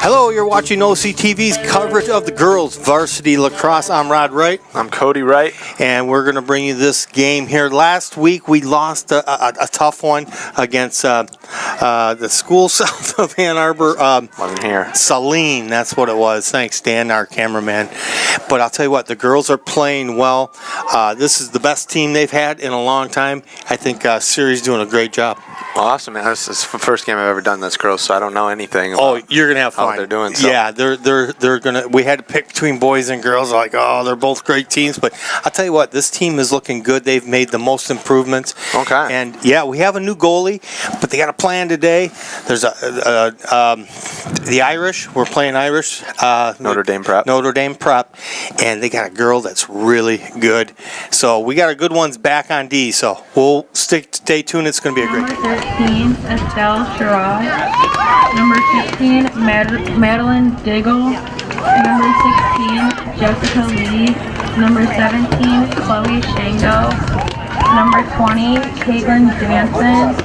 Hello, you're watching OCTV's coverage of the girls' varsity lacrosse. I'm Rod Wright. I'm Cody Wright. And we're going to bring you this game here. Last week, we lost a tough one against the school south of Ann Arbor. Wasn't here. Saline, that's what it was. Thanks, Dan, our cameraman. But I'll tell you what, the girls are playing well. This is the best team they've had in a long time. I think Siri's doing a great job. Awesome, man. This is the first game I've ever done this girls, so I don't know anything about you're going to have fun. How they're doing. So. Yeah, they're going to. We had to pick between boys and girls. Like, they're both great teams. But I'll tell you what, this team is looking good. They've made the most improvements. Okay. And, yeah, we have a new goalie, but they got a plan today. There's the Irish. We're playing Irish. Notre Dame Prep. Notre Dame Prep. And they got a girl that's really good. So we got our good ones back on D. So we'll stay tuned. It's going to be a great game. Number 13, Estelle Sherrod. Number 15, Madeline Diggle. Number 16, Jessica Lee. Number 17, Chloe Shango. Number 20, Caitlin Jansen.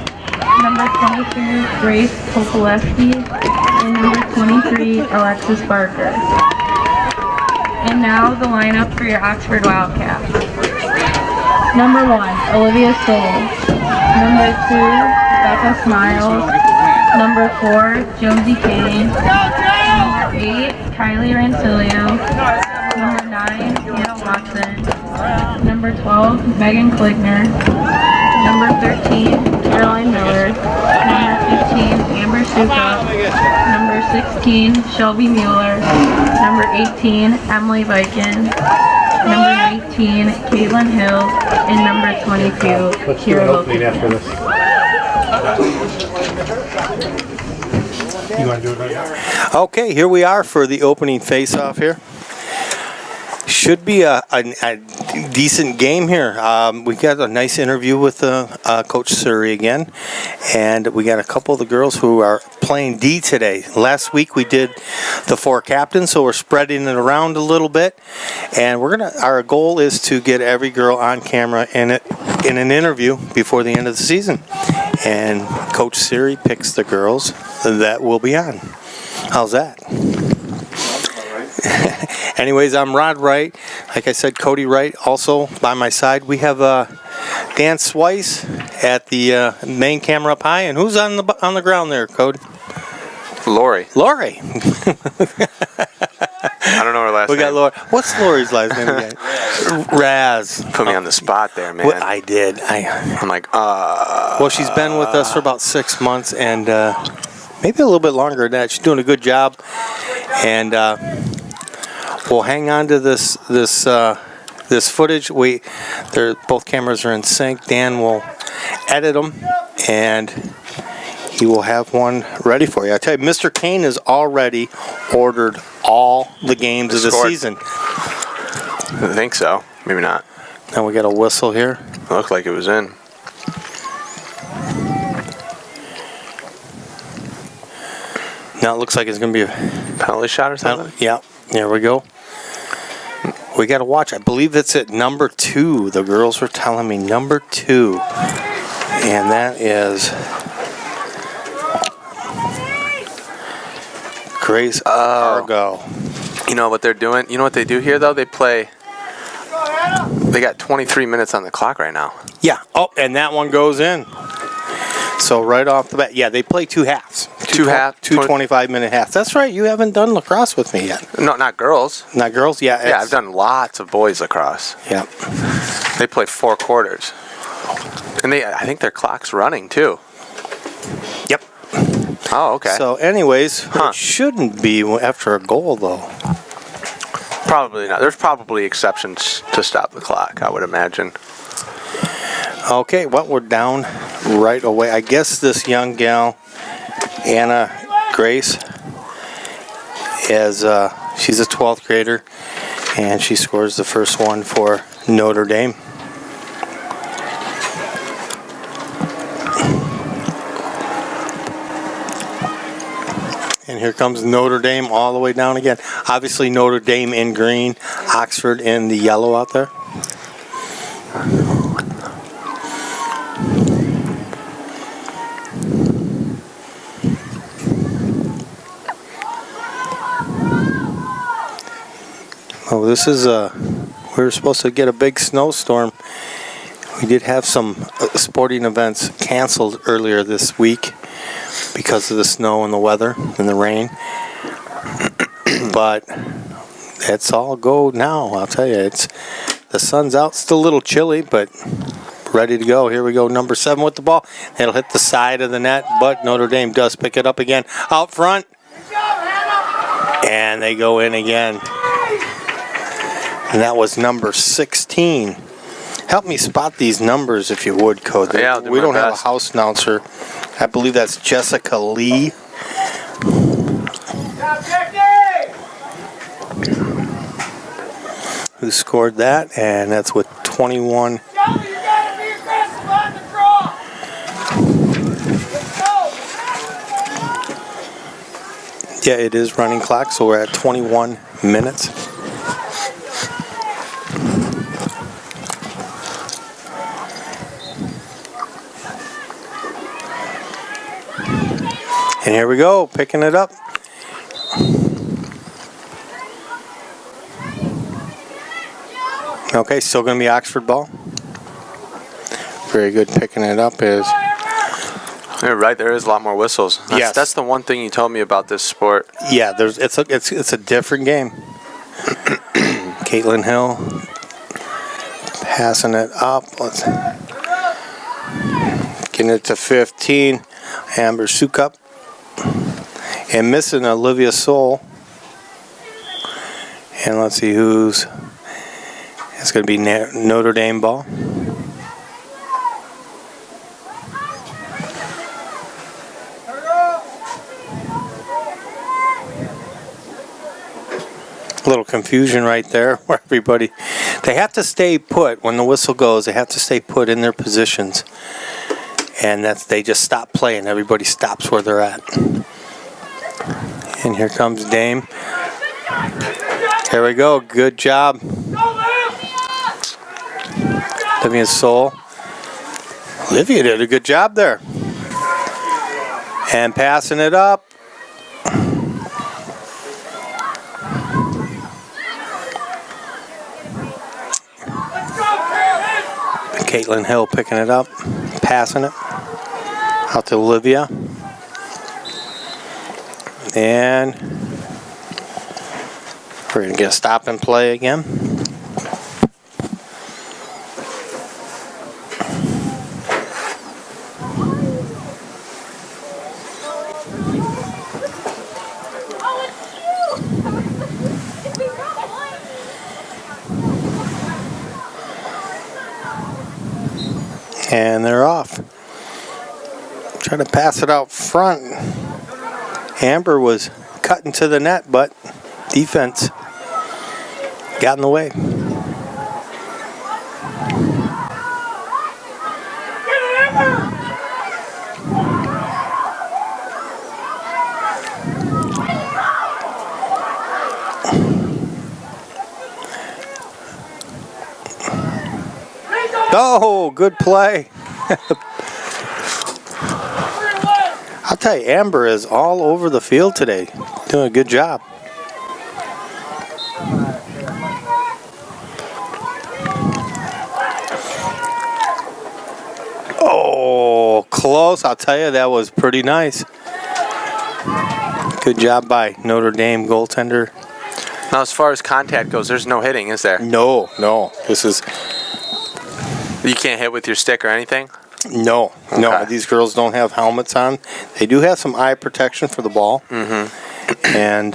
Number 22, Grace Popolewski. And number 23, Alexis Barker. And now the lineup for your Oxford Wildcats. Number 1, Olivia Soule. Number 2, Becca Smiles. Number 4, Jonesy Kane. Number 8, Kylie Rancilio. Number 9, Hannah Watson. Number 12, Megan Kligner. Number 13, Caroline Miller. Number 15, Amber Suka. Number 16, Shelby Mueller. Number 18, Emily Viken. Number 19, Caitlin Hill. And number 22, Let's do an opening after this. You want to do it right now? Okay, here we are for the opening face-off here. Should be a decent game here. We got a nice interview with Coach Suri again, and we got a couple of the girls who are playing D today. Last week we did the 4 captains, so we're spreading it around a little bit, and our goal is to get every girl on camera in an interview before the end of the season. And Coach Siri picks the girls that will be on. How's that? Anyways, I'm Rod Wright. Like I said, Cody Wright also by my side. We have Dan Swice at the main camera up high. And who's on the ground there, Cody? Lori. Lori. I don't know her last name. We got Lori. What's Lori's last name again? Raz. Put me on the spot there, man. Well, I did. I'm like, Well, she's been with us for about 6 months and maybe a little bit longer than that. She's doing a good job. And we'll hang on to this footage. Both cameras are in sync. Dan will edit them, and he will have one ready for you. I tell you, Mr. Kane has already ordered all the games of the season. I think so. Maybe not. Now we got a whistle here. It looked like it was in. Now it looks like it's going to be a Penalty shot or something? Yeah, there we go. We got to watch. I believe it's at number 2. The girls were telling me number 2. And that is Grace Argo. You know what they're doing? You know what they do here, though? They got 23 minutes on the clock right now. Yeah. Oh, and that one goes in. So right off the bat, yeah, they play 2 halves. Two 25-minute halves. That's right. You haven't done lacrosse with me yet. No, not girls. Not girls? Yeah. Yeah, I've done lots of boys lacrosse. Yeah. They play 4 quarters. And I think their clock's running, too. Yep. Oh, okay. So anyways, it shouldn't be after a goal, though. Probably not. There's probably exceptions to stop the clock, I would imagine. Okay, well, we're down right away. I guess this young gal, Anna Grace, she's a 12th grader, and she scores the first one for Notre Dame. And here comes Notre Dame all the way down again. Obviously Notre Dame in green, Oxford in the yellow out there. Oh, this is we were supposed to get a big snowstorm. We did have some sporting events canceled earlier this week because of the snow and the weather and the rain. But it's all go now, I'll tell you. The sun's out, still a little chilly, but ready to go. Here we go, number 7 with the ball. It'll hit the side of the net, but Notre Dame does pick it up again out front. And they go in again. And that was number 16. Help me spot these numbers if you would, Code. Yeah, we don't have a house announcer. I believe that's Jessica Lee. Who scored that, and that's with 21. Yeah, it is running clock, so we're at 21 minutes. And here we go, picking it up. Okay, still going to be Oxford ball. Very good, picking it up is... You're right, there is a lot more whistles. Yes. That's the one thing you told me about this sport. Yeah, it's a different game. Caitlin Hill passing it up. Let's getting it to 15. Amber Sukup. And missing Olivia Soul. And let's see who's... It's going to be Notre Dame ball. A little confusion right there where everybody... They have to stay put. When the whistle goes, they have to stay put in their positions. And they just stop playing. Everybody stops where they're at. And here comes Dame. Here we go. Good job. Olivia Soul. Olivia did a good job there. And passing it up. Caitlin Hill picking it up. Passing it. Out to Olivia. And we're going to get a stop and play again. And they're off. Try to pass it out front. Amber was cutting to the net, but defense got in the way. Oh, good play. I'll tell you, Amber is all over the field today. Doing a good job. Oh, close. I'll tell you, that was pretty nice. Good job by Notre Dame goaltender. Now, as far as contact goes, there's no hitting, is there? No. This is... You can't hit with your stick or anything? No. Okay. These girls don't have helmets on. They do have some eye protection for the ball. Mm-hmm. And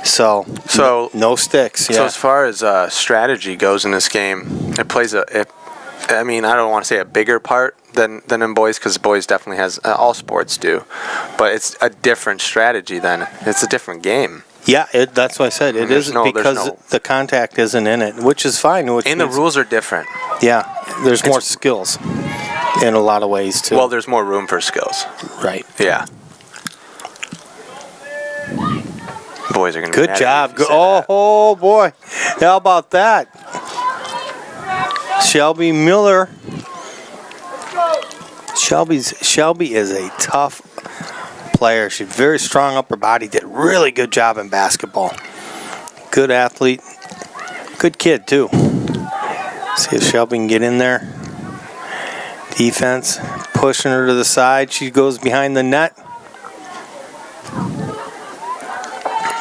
So no sticks. Yeah. So as far as strategy goes in this game, it plays I mean, I don't want to say a bigger part than in boys, because boys definitely has, all sports do, but it's a different strategy then. It's a different game. Yeah, that's what I said. It is because the contact isn't in it, which is fine. And the rules are different. Yeah, there's more skills in a lot of ways too. Well, there's more room for skills. Right. Yeah. Boys are going to Good job. Oh boy. How about that? Shelby Miller. Shelby is a tough player. She's very strong upper body. Did a really good job in basketball. Good athlete. Good kid too. See if Shelby can get in there. Defense pushing her to the side. She goes behind the net.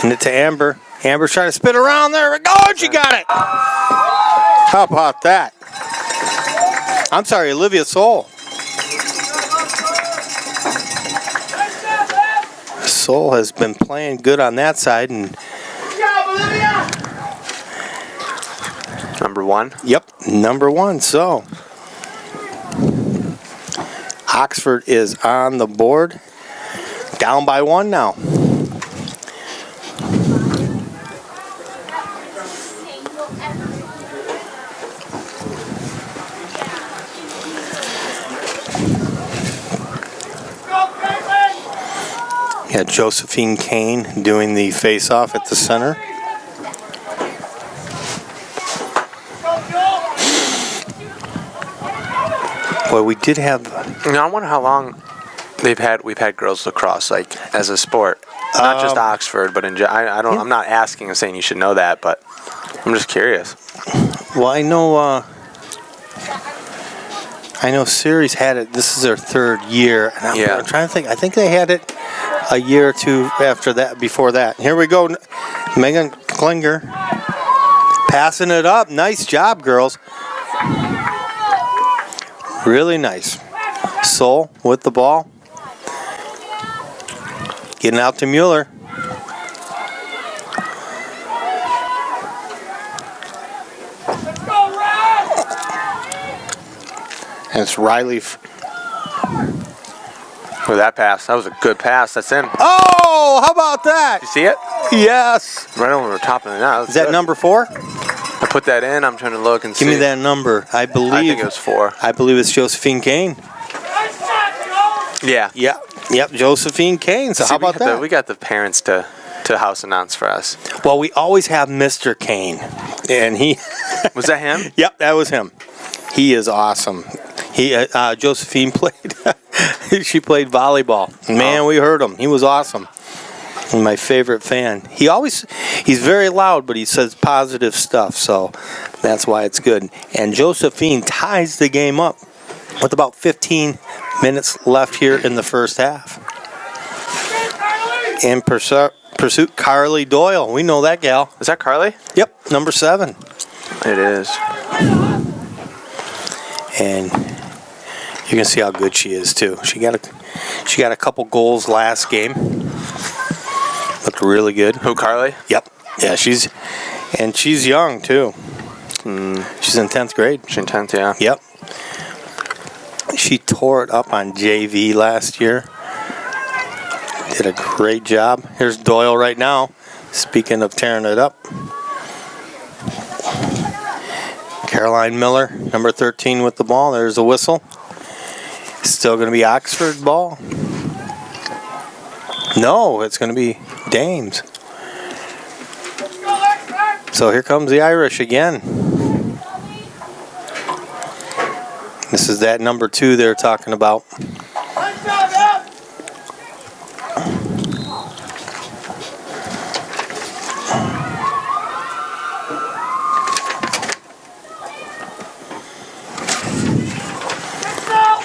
And it to Amber. Amber's trying to spin around. There we go. She got it. How about that? I'm sorry, Olivia Soul. Soul has been playing good on that side. And number 1? Yep, number 1. So Oxford is on the board. Down by 1 now. Yeah, Josephine Kane doing the face-off at the center. Well, we did have. I wonder how long we've had girls lacrosse, like, as a sport. Not just Oxford, but I don't. I'm not asking and saying you should know that, but I'm just curious. Well, I know Ceres had it. This is their 3rd year. And I'm trying to think. I think they had it a year or 2 after that, before that. Here we go. Megan Klinger passing it up. Nice job, girls. Really nice. Soul with the ball. Getting out to Mueller. And it's Riley. With that pass, that was a good pass. That's in. Oh, how about that? You see it? Yes. Right over the top of the net. Is that good. number 4? I put that in. I'm trying to look and see. Give me that number. I think it was 4. I believe it's Josephine Kane. Yeah. Yep, Josephine Kane. So how about that? We got the parents to house announce for us. Well, we always have Mr. Kane. And he... Was that him? Yep, that was him. He is awesome. Josephine played... she played volleyball. Man, we heard him. He was awesome. My favorite fan. He's very loud, but he says positive stuff, so that's why it's good. And Josephine ties the game up with about 15 minutes left here in the first half. In pursuit, Carly Doyle. We know that gal. Is that Carly? Yep, number 7. It is. And you can see how good she is too. She got a couple goals last game. Looked really good. Who, Carly? Yep. Yeah, she's young too. She's in 10th grade. She's in 10th, yeah. Yep. She tore it up on JV last year. Did a great job. Here's Doyle right now. Speaking of tearing it up. Caroline Miller, number 13 with the ball. There's a whistle. Still going to be Oxford ball. No, it's going to be Dames. So here comes the Irish again. This is that number 2 they're talking about.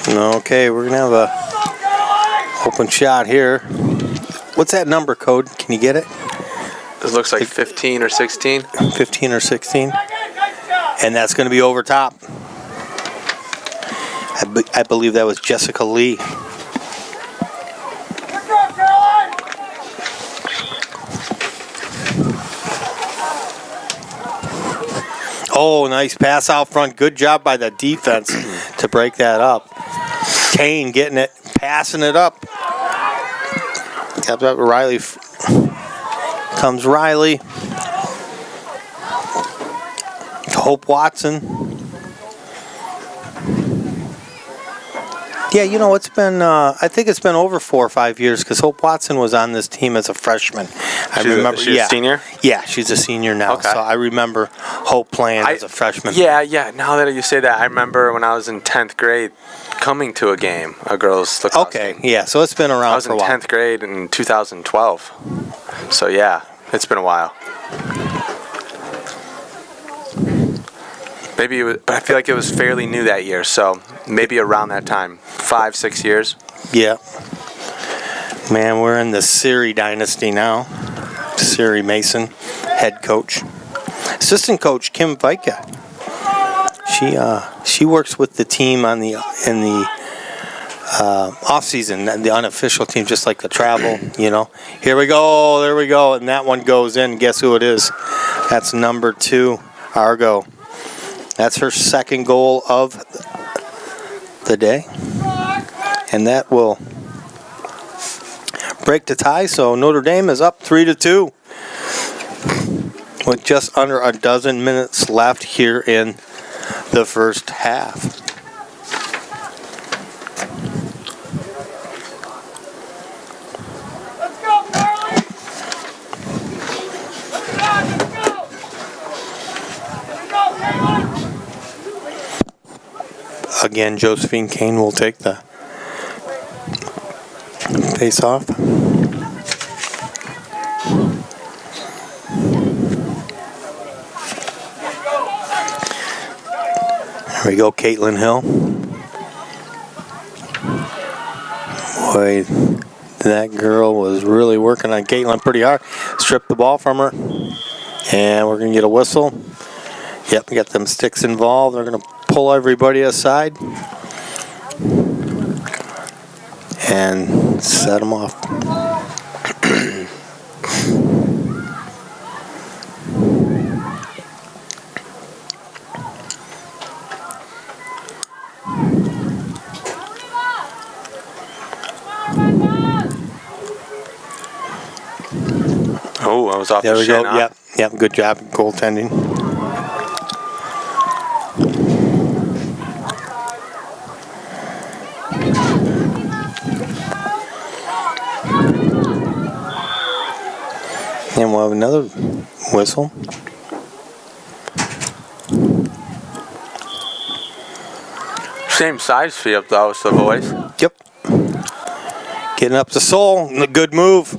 Okay, we're going to have a open shot here. What's that number code? Can you get it? It looks like 15 or 16. 15 or 16. And that's going to be over top. I believe that was Jessica Lee. Oh, nice pass out front. Good job by the defense to break that up. Kane getting it, passing it up. Got that Riley. Comes Riley. Hope Watson. Yeah, you know, it's been, I think it's been over 4 or 5 years because Hope Watson was on this team as a freshman. I remember. She's a senior? Yeah, she's a senior now. Okay. So I remember Hope playing as a freshman. Yeah. Now that you say that, I remember when I was in 10th grade coming to a game, a girls' lacrosse game. Yeah, so it's been around I was for a in while. 10th grade in 2012. So, yeah, it's been a while. Maybe, but I feel like it was fairly new that year, so maybe around that time, 5-6 years. Yeah. Man, we're in the Siri dynasty now. Siri Mason, head coach. Assistant coach Kim Vika. She works with the team in the off season, the unofficial team, just like the travel. You know. Here we go. There we go. And that one goes in. Guess who it is? That's number 2, Argo. That's her second goal of the day. And that will break the tie. So Notre Dame is up 3-2 with just under a dozen minutes left here in the first half. Again, Josephine Kane will take the face off. There we go, Caitlin Hill. Boy, that girl was really working on Caitlin pretty hard. Stripped the ball from her. And we're going to get a whistle. Yep, we got them sticks involved. They're going to pull everybody aside and set them off. Oh, I was off There the we shin, go. huh? Yep, good job goaltending. And we'll have another whistle. Same size field, though, so the boys. Yep. Getting up to Sol. A good move.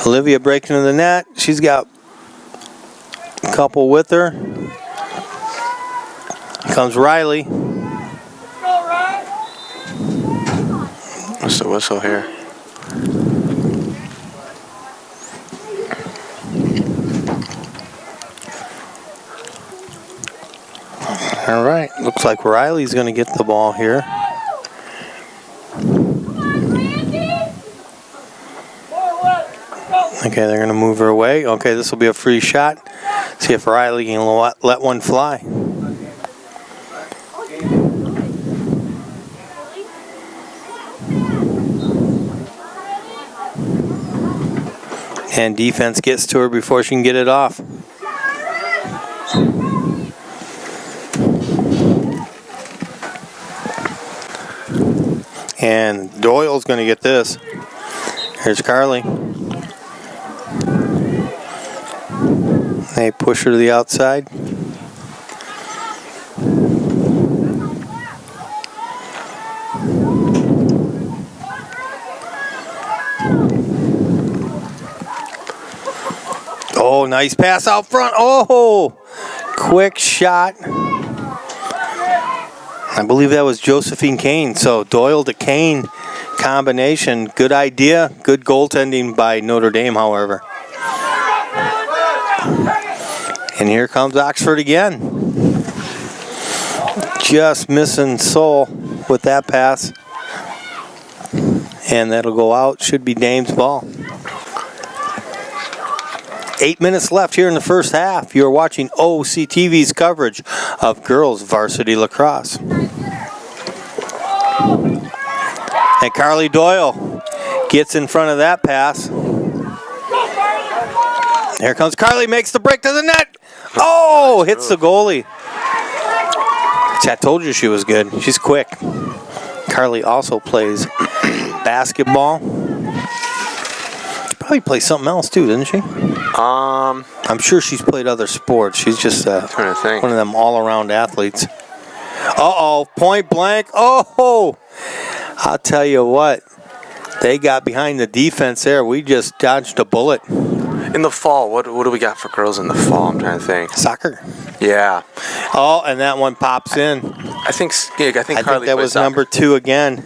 Olivia breaking into the net. She's got a couple with her. Comes Riley. What's the whistle here? All right. Looks like Riley's going to get the ball here. Okay, they're going to move her away. Okay, this will be a free shot. See if Riley can let one fly. And defense gets to her before she can get it off. And Doyle's going to get this. Here's Carly. They push her to the outside. Oh, nice pass out front. Oh, quick shot. I believe that was Josephine Kane. So Doyle to Kane combination. Good idea. Good goaltending by Notre Dame, however. And here comes Oxford again. Just missing Sol with that pass. And that'll go out. Should be Dame's ball. 8 minutes left here in the first half. You're watching OCTV's coverage of girls varsity lacrosse. And Carly Doyle gets in front of that pass. Here comes Carly, makes the break to the net. Oh, hits the goalie. I told you she was good. She's quick. Carly also plays basketball. She probably plays something else too, doesn't she? I'm sure she's played other sports. She's just trying to think. one of them all-around athletes. Uh-oh, point blank. Oh, I'll tell you what. They got behind the defense there. We just dodged a bullet. In the fall, what do we got for girls in the fall? I'm trying to think. Soccer. Yeah. Oh, and that one pops in. I think I Carly think that was soccer. number 2 again.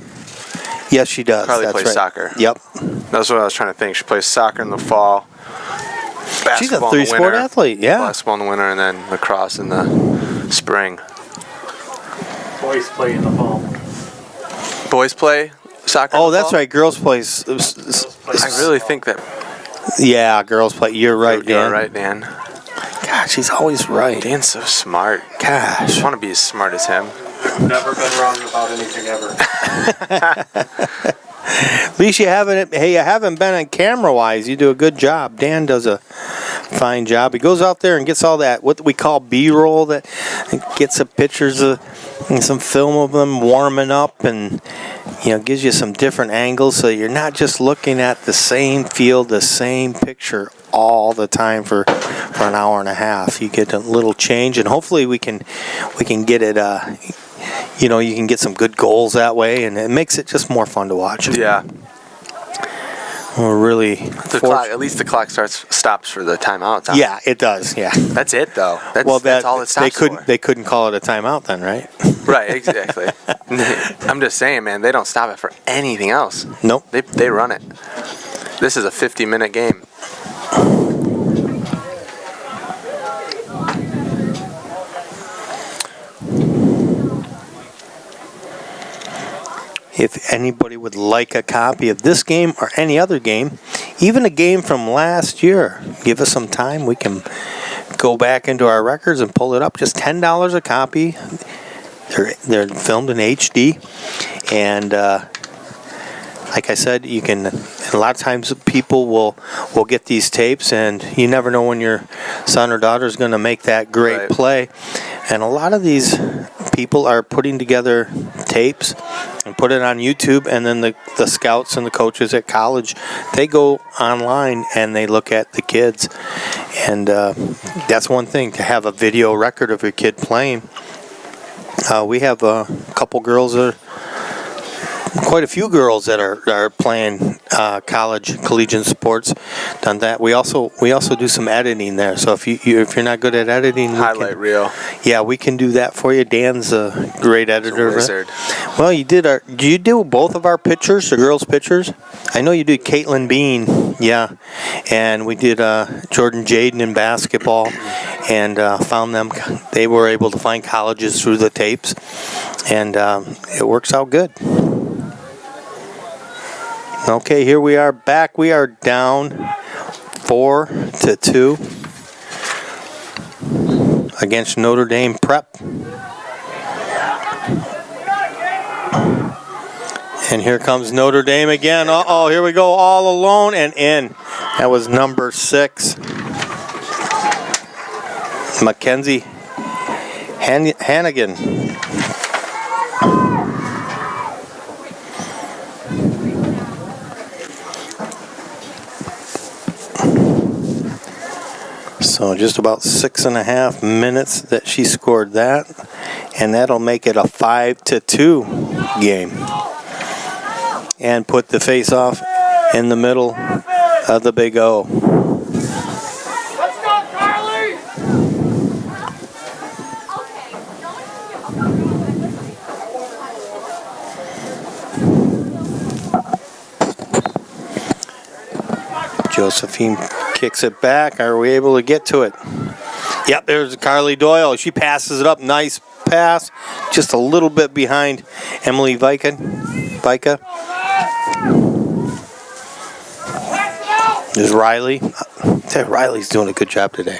Yes, she does. Carly That's plays right. soccer. Yep. That's what I was trying to think. She plays soccer in the fall. She's a Basketball in the 3-sport winter, athlete, yeah. Basketball in the winter, and then lacrosse in the spring. Boys play in the fall. Boys play soccer. Oh, in the that's fall? right. Girls play. I really think that. Yeah, girls play. You're right, Dan. You're right, Dan. Gosh, he's always right. Dan's so smart. I Gosh. just want to be as smart as him. Never been wrong about anything ever. At least you haven't. Hey, you haven't been on camera wise. You do a good job. Dan does a fine job. He goes out there and gets all that what we call B-roll. That gets some pictures of and some film of them warming up, and gives you some different angles, so you're not just looking at the same field, the same picture all the time for an hour and a half. You get a little change, and hopefully we can get it. You can get some good goals that way, and it makes it just more fun to watch. Yeah. We're really At least the clock stops for the timeouts. Huh? Yeah, it does. Yeah. That's it, though. That's all it stops for. They couldn't call it a timeout then, right? Right, exactly. I'm just saying, man, they don't stop it for anything else. Nope. They run it. This is a 50-minute game. If anybody would like a copy of this game or any other game, even a game from last year, give us some time. We can go back into our records and pull it up. Just $10 a copy. They're filmed in HD, and like I said, you can. A lot of times, people will get these tapes, and you never know when your son or daughter is going to make that great play. And a lot of these people are putting together tapes and put it on YouTube, and then the scouts and the coaches at college, they go online and they look at the kids, and that's one thing, to have a video record of your kid playing. We have a couple girls quite a few girls that are playing collegiate sports. Done that. We also do some editing there. So if you're not good at editing, Highlight reel. Yeah, we can do that for you. Dan's a great editor. Wizard. Well, you do both of our pictures, the girls' pictures? I know you did Caitlin Bean, yeah, and we did Jordan Jaden in basketball, and found them. They were able to find colleges through the tapes, and it works out good. Okay, here we are back. We are down 4-2 against Notre Dame Prep. And here comes Notre Dame again. Uh-oh, here we go, all alone and in. That was number 6. Mackenzie Hannigan. So just about 6.5 minutes that she scored that, and that'll make it a 5-2 game. And put the face-off in the middle of the Big O. Let's go, Carly! Josephine kicks it back. Are we able to get to it? Yep, there's Carly Doyle. She passes it up. Nice pass. Just a little bit behind Emily Vika. There's Riley. Riley's doing a good job today.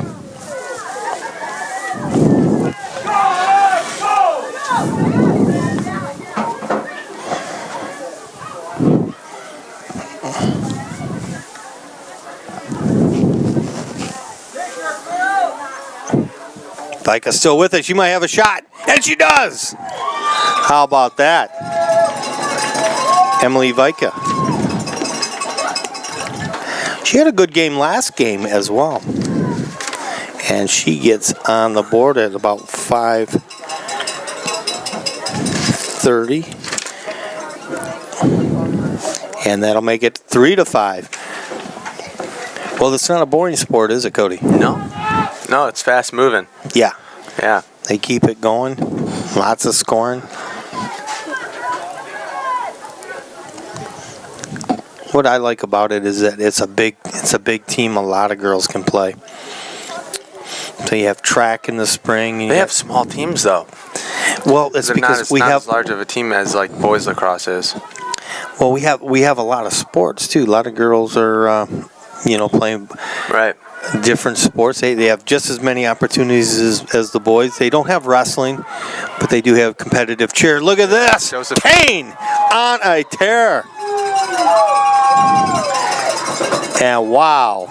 Vika's still with it. She might have a shot. And she does. How about that? Emily Vika. She had a good game last game as well. And she gets on the board at about 5:30. And that'll make it 3-5. Well, it's not a boring sport, is it, Cody? No, it's fast moving. Yeah. Yeah. They keep it going. Lots of scoring. What I like about it is that it's a big team. A lot of girls can play. So you have track in the spring. They have small teams though. Well, it's They're because not as large of a team as like boys lacrosse is. Well, we have a lot of sports too. A lot of girls are playing Right. different sports. They have just as many opportunities as the boys. They don't have wrestling, but they do have competitive cheer. Look at this. Joseph Kane on a tear. And wow.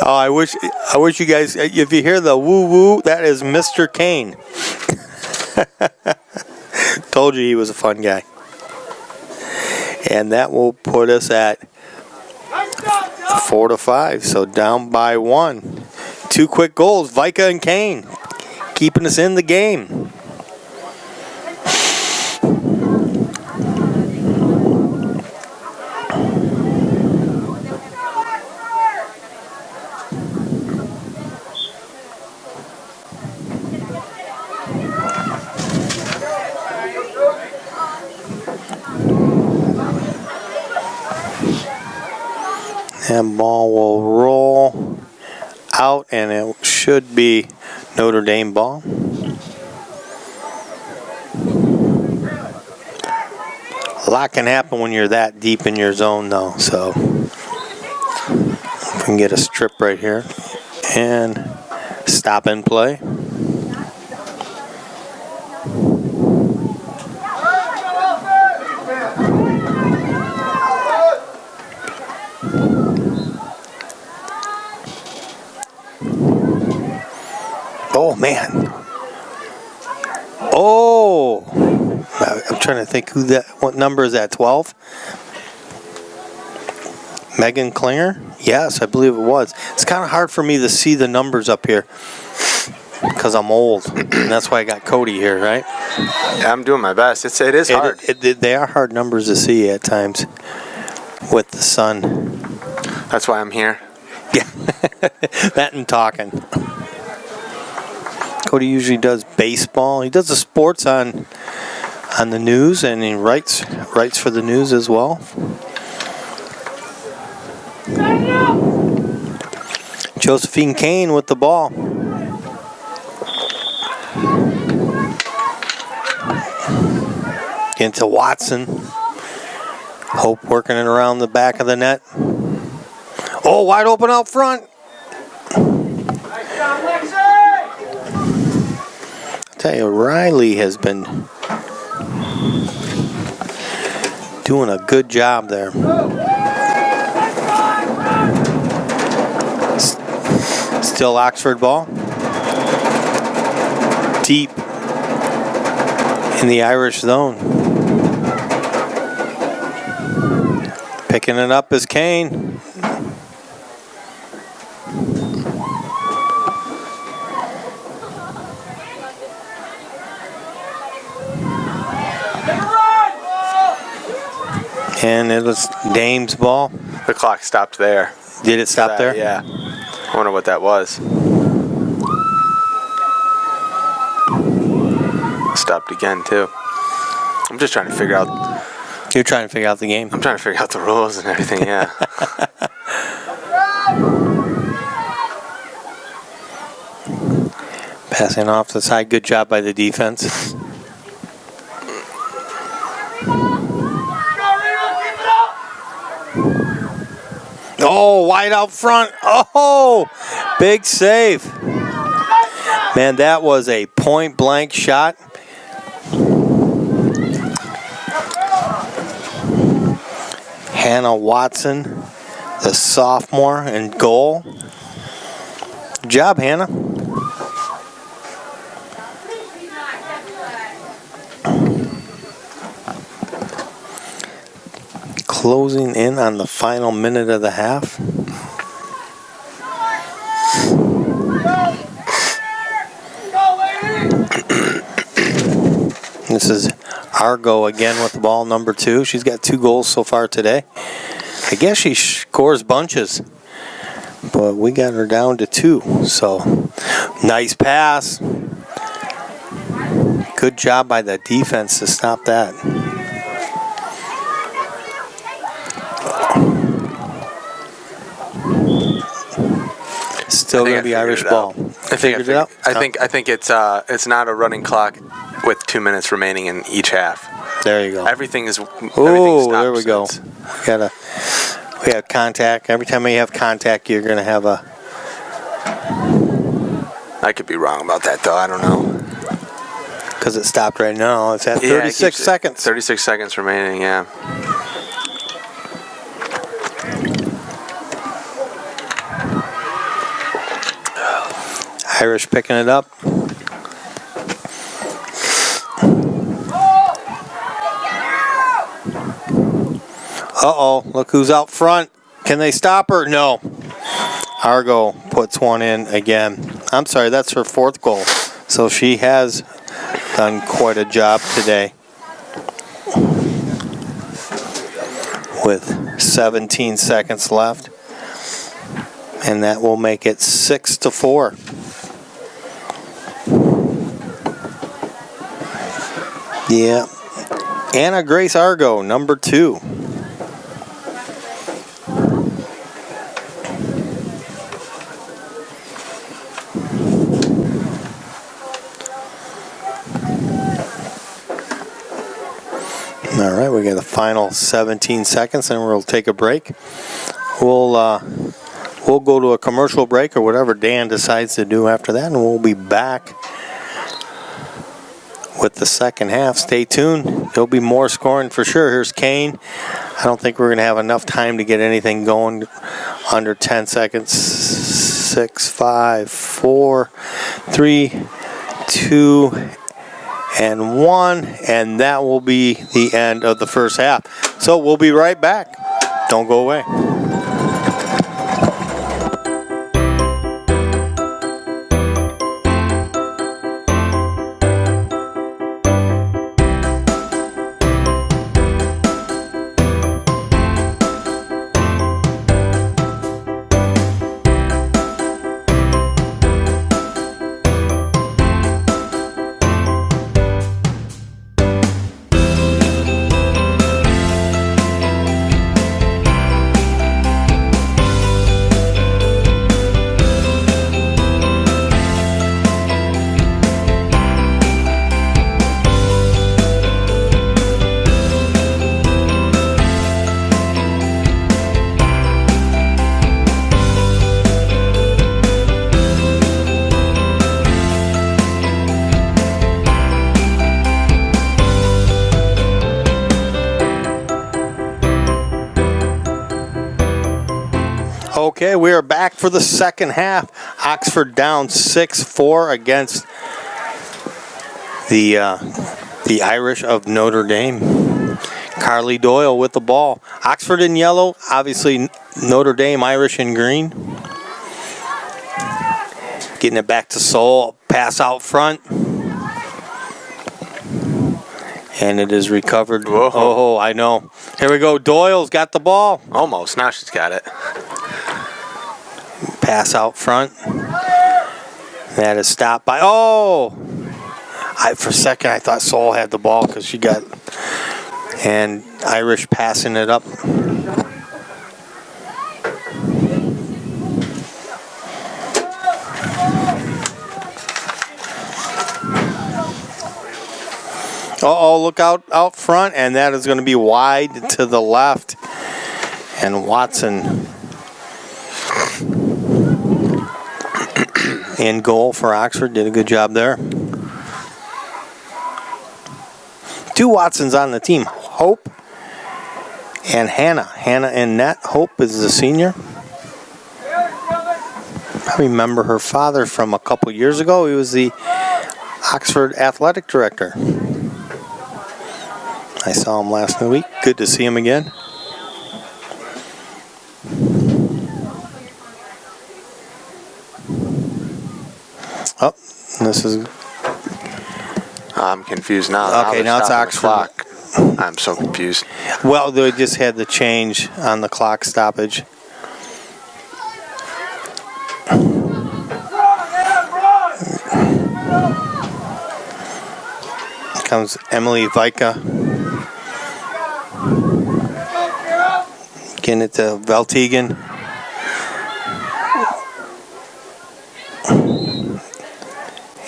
Oh, I wish you guys, if you hear the woo woo, that is Mr. Kane. Told you he was a fun guy. And that will put us at 4-5. So down by 1. 2 quick goals, Vika and Kane, keeping us in the game. And ball will roll out, and it should be Notre Dame ball. A lot can happen when you're that deep in your zone, though. So we can get a strip right here and stop and play. Oh, man. Oh. I'm trying to think what number is that, 12? Megan Klinger? Yes, I believe it was. It's kind of hard for me to see the numbers up here because I'm old. And that's why I got Cody here, right? Yeah, I'm doing my best. It is hard. They are hard numbers to see at times with the sun. That's why I'm here. Yeah. That and talking. Cody usually does baseball. He does the sports on the news, and he writes for the news as well. Josephine Kane with the ball. Into Watson. Hope working it around the back of the net. Oh, wide open out front. I tell you, Riley has been doing a good job there. Still Oxford ball. Deep in the Irish zone. Picking it up is Kane. And it was Dame's ball. The clock stopped there. Did it stop there? Yeah. I wonder what that was. Stopped again, too. I'm just trying to figure out. You're trying to figure out the game. I'm trying to figure out the rules and everything, yeah. Passing off the side. Good job by the defense. Oh, wide out front. Oh, big save. Man, that was a point blank shot. Hannah Watson, the sophomore, in goal. Good job, Hannah. Closing in on the final minute of the half. This is Argo again with the ball, number 2. She's got 2 goals so far today. I guess she scores bunches, but we got her down to 2. So nice pass. Good job by the defense to stop that. Still gonna be Irish ball. I think it's not a running clock with 2 minutes remaining in each half. There you go. Everything Oh, there we go. We have contact. Every time you have contact, you're gonna have a. I could be wrong about that though. I don't know. Because it stopped right now. It's at 36 seconds. 36 seconds remaining. Yeah. Irish picking it up. Uh-oh, look who's out front. Can they stop her? No. Argo puts one in again. I'm sorry, that's her 4th goal. So she has done quite a job today. With 17 seconds left. And that will make it 6-4. Yeah. Anna Grace Argo, number 2. All right, we got the final 17 seconds, and we'll take a break. We'll go to a commercial break or whatever Dan decides to do after that, and we'll be back with the second half. Stay tuned. There'll be more scoring for sure. Here's Kane. I don't think we're going to have enough time to get anything going under 10 seconds. 6, 5, 4, 3, 2, and 1. And that will be the end of the first half. So we'll be right back. Don't go away. Okay, we are back for the second half. Oxford down 6-4 against the Irish of Notre Dame. Carly Doyle with the ball. Oxford in yellow, obviously Notre Dame Irish in green. Getting it back to Seoul. Pass out front. And it is recovered. Whoa. Oh, I know. Here we go. Doyle's got the ball. Almost. Now she's got it. Pass out front. That is stopped by. Oh! For a second, I thought Seoul had the ball because she got. And Irish passing it up. Uh-oh, look out front, and that is going to be wide to the left. And Watson in goal for Oxford. Did a good job there. 2 Watsons on the team. Hope and Hannah. Hannah in net. Hope is the senior. I remember her father from a couple years ago. He was the Oxford athletic director. I saw him last week. Good to see him again. Oh, this is... I'm confused now. Okay, now it's Oxford. Clock. I'm so confused. Well, they just had the change on the clock stoppage. Here comes Emily Vika. Getting it to Veltegan.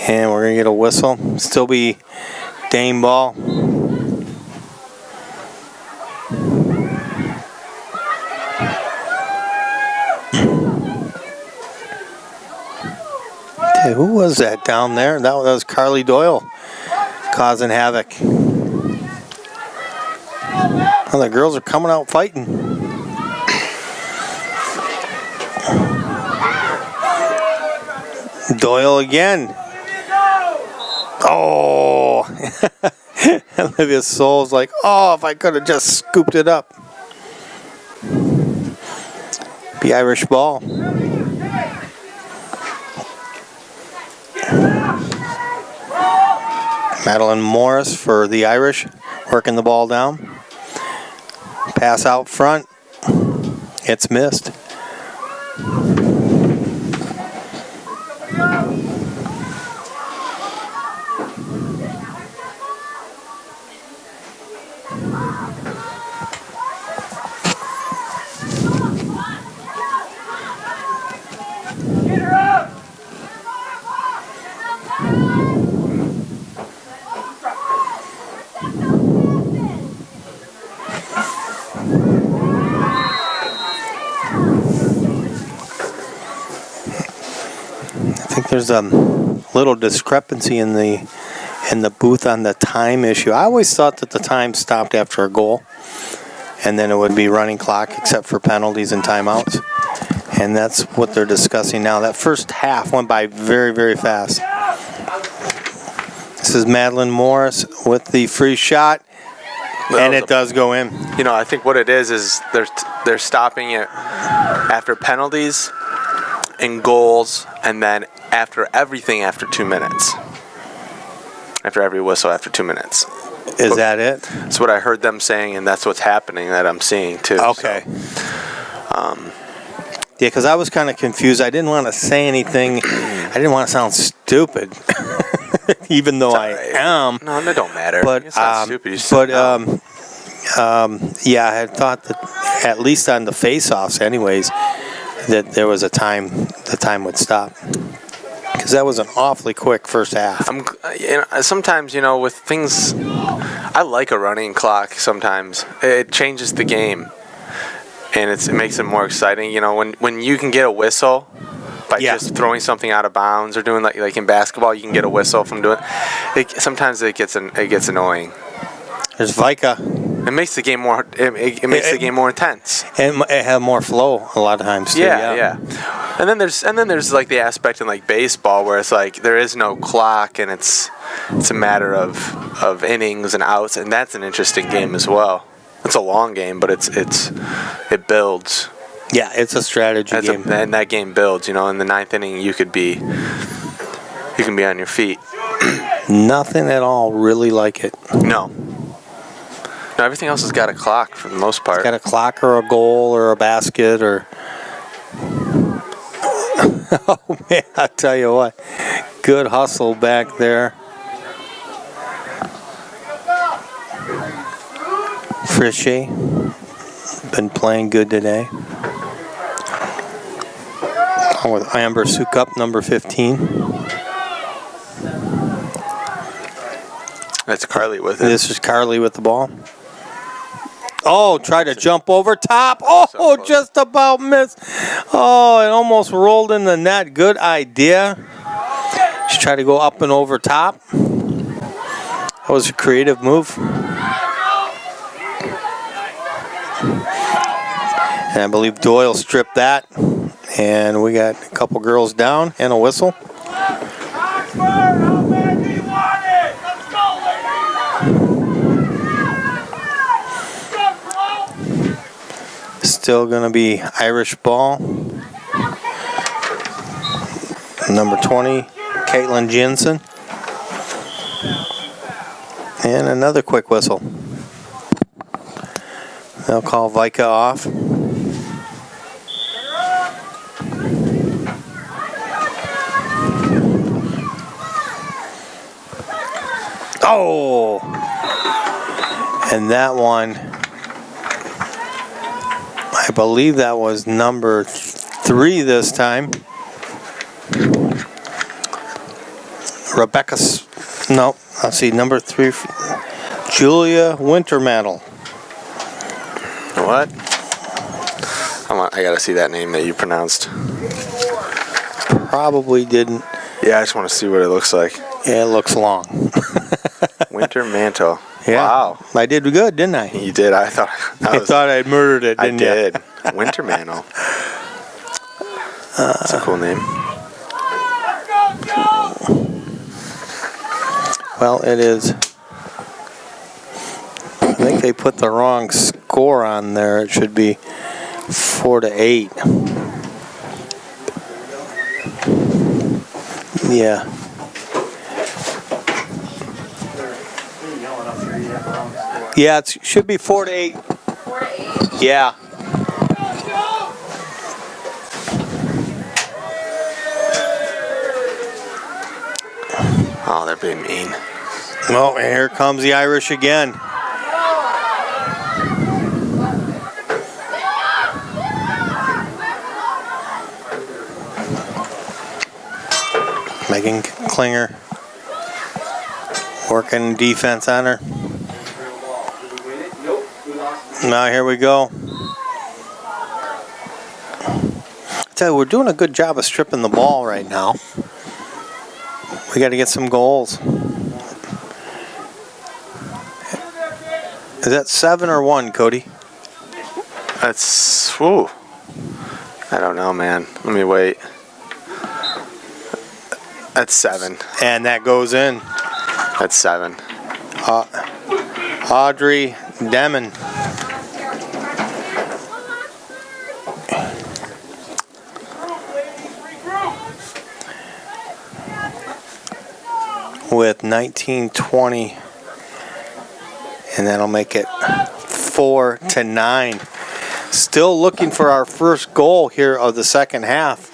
And we're going to get a whistle. Still be Dane ball. Okay, who was that down there? That was Carly Doyle causing havoc. Oh, the girls are coming out fighting. Doyle again. Oh, Olivia Soul's like, oh, if I could have just scooped it up. The Irish ball. Madeline Morris for the Irish, working the ball down. Pass out front. It's missed. I think there's a little discrepancy in the booth on the time issue. I always thought that the time stopped after a goal, and then it would be running clock except for penalties and timeouts. And that's what they're discussing now. That first half went by very, very fast. This is Madeline Morris with the free shot, and it does go in. You know, I think what it is they're stopping it after penalties and goals, and then after everything after 2 minutes. After every whistle after 2 minutes. Is that it? That's what I heard them saying, and that's what's happening that I'm seeing too. Okay. So, yeah, because I was kind of confused. I didn't want to say anything. I didn't want to sound stupid, even though I am. No, that don't matter. But it's not stupid. yeah, I had thought that at least on the face-offs, anyways, that there was a time the time would stop. Because that was an awfully quick first half. Sometimes, with things, I like a running clock sometimes. It changes the game. And it makes it more exciting. When you can get a whistle by just throwing something out of bounds or doing like in basketball, you can get a whistle from doing it. Sometimes it gets annoying. There's Vika. It makes the game more. It makes the game more intense. And it had more flow a lot of times too. Yeah. And then there's like the aspect in like baseball where it's like there is no clock and it's a matter of innings and outs, and that's an interesting game as well. It's a long game, but it builds. Yeah, it's a strategy game. And that game builds. In the ninth inning, you can be on your feet. Nothing at all really like it. No, everything else has got a clock for the most part. It's got a clock or a goal or a basket or. Oh man, I tell you what, good hustle back there. Frische been playing good today. With Amber Sukup, number 15. That's Carly with it. This is Carly with the ball. Oh, try to jump over top. Oh, just about missed. Oh, it almost rolled in the net. Good idea. try to go up and over top. That was a creative move. And I believe Doyle stripped that. And we got a couple girls down and a whistle. Still going to be Irish ball. Number 20, Caitlin Jensen. And another quick whistle. They'll call Vika off. Oh! And that one, I believe that was number 3 this time. Rebecca's, no, let's see, number 3, Julia Wintermantle. What? I gotta see that name that you pronounced. Probably didn't. Yeah, I just want to see what it looks like. Yeah, it looks long. Winter Mantle. Yeah. Wow. I did good, didn't I? You did. I thought I'd murdered it, I didn't you? did. Winter Mantle. That's a cool name. Well, it is. I think they put the wrong score on there. It should be 4-8. Yeah. Yeah, it should be 4-8. 4-8. Yeah. Oh, they're being mean. Oh, and here comes the Irish again. Megan Klinger working defense on her. Now here we go. I tell you, we're doing a good job of stripping the ball right now. We got to get some goals. Is that 7 or 1, Cody? That's, whew. I don't know, man. Let me wait. That's 7. And that goes in. That's 7. Audrey Demon. With 19-20. And that'll make it 4-9. Still looking for our first goal here of the second half.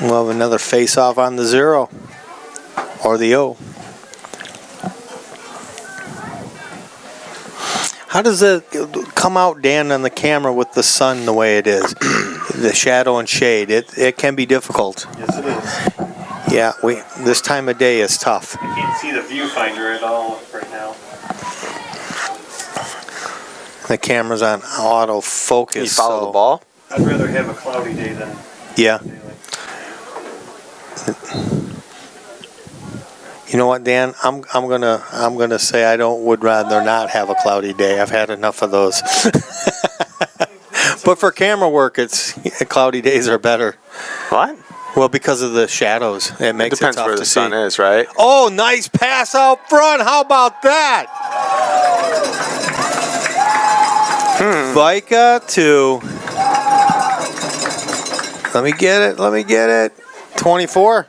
We'll have another face-off on the 0 or the O. How does it come out, Dan, on the camera with the sun the way it is? The shadow and shade. It can be difficult. Yes, it is. Yeah, this time of day is tough. I can't see the viewfinder at all right now. The camera's on autofocus. You follow the ball? I'd rather have a cloudy day than Yeah. daylight. You know what, Dan? I'm gonna say I would rather not have a cloudy day. I've had enough of those. But for camera work, cloudy days are better. What? Well, because of the shadows, it makes it Depends tough where to the see. sun is, right? Oh, nice pass out front. How about that? Vika to. Let me get it. 24.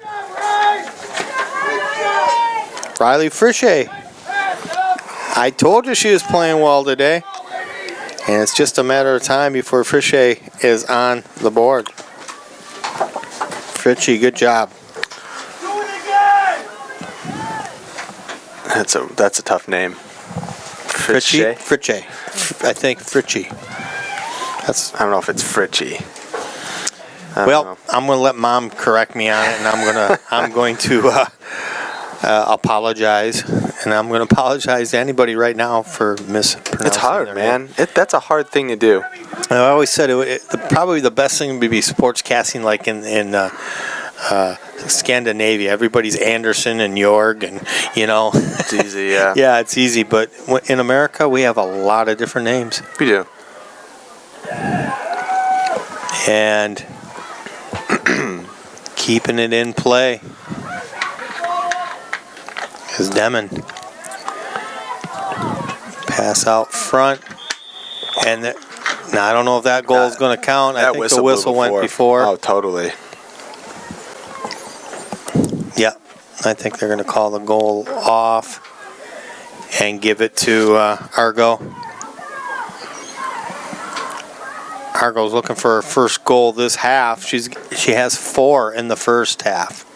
Riley Frichet. I told you she was playing well today. And it's just a matter of time before Frichet is on the board. Fritchie, good job. That's a tough name. Fritchie? Fritchie. I think Fritchie. I don't know if it's Fritchie. Well, I'm going to let Mom correct me on it, and I'm going to apologize, and I'm going to apologize to anybody right now for mispronouncing. It's hard, their man. name. That's a hard thing to do. I always said probably the best thing would be sportscasting, like in Scandinavia. Everybody's Anderson and Jorg, and It's easy, yeah. yeah, it's easy. But in America, we have a lot of different names, We do. and keeping it in play is Demon. Pass out front, and now I don't know if that goal is going to count. I think the whistle went before. Oh, totally. Yeah, I think they're going to call the goal off and give it to Argo. Argo's looking for her first goal this half. She has 4 in the first half.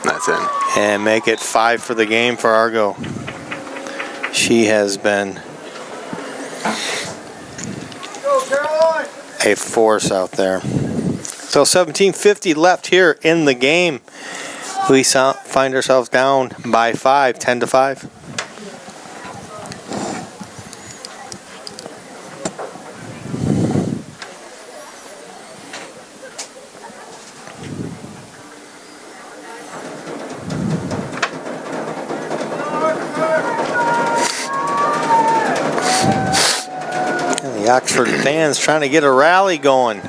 That's in. And make it 5 for the game for Argo. She has been a force out there. So 17:50 left here in the game. We find ourselves down by 5, 10-5. The Oxford fans trying to get a rally going.